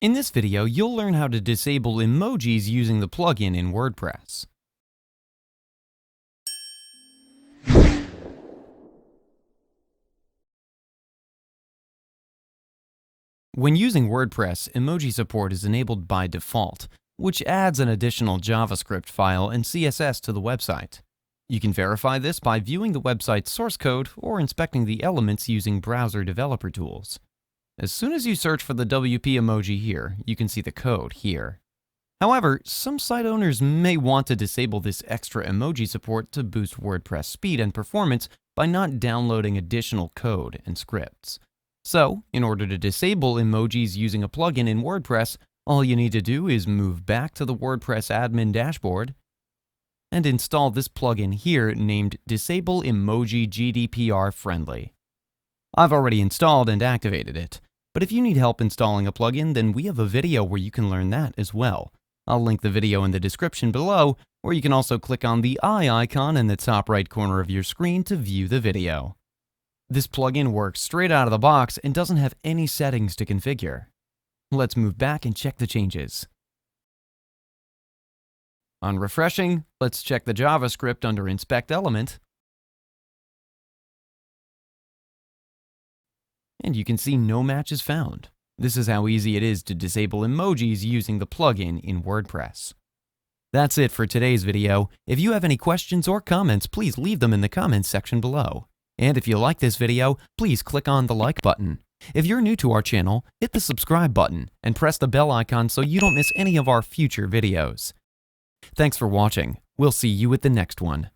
In this video, you'll learn how to disable emojis using the plugin in WordPress. When using WordPress, emoji support is enabled by default, which adds an additional JavaScript file and CSS to the website. You can verify this by viewing the website's source code or inspecting the elements using browser developer tools. As soon as you search for the WP emoji here, you can see the code here. However, some site owners may want to disable this extra emoji support to boost WordPress speed and performance by not downloading additional code and scripts. So, in order to disable emojis using a plugin in WordPress, all you need to do is move back to the WordPress admin dashboard and install this plugin here named Disable Emoji GDPR Friendly. I've already installed and activated it, but if you need help installing a plugin, then we have a video where you can learn that as well. I'll link the video in the description below, or you can also click on the eye icon in the top right corner of your screen to view the video. This plugin works straight out of the box and doesn't have any settings to configure. Let's move back and check the changes. On refreshing, let's check the JavaScript under Inspect Element. And you can see no match is found. This is how easy it is to disable emojis using the plugin in WordPress. That's it for today's video. If you have any questions or comments, please leave them in the comments section below. And if you like this video, please click on the like button. If you're new to our channel, hit the subscribe button and press the bell icon so you don't miss any of our future videos. Thanks for watching. We'll see you at the next one.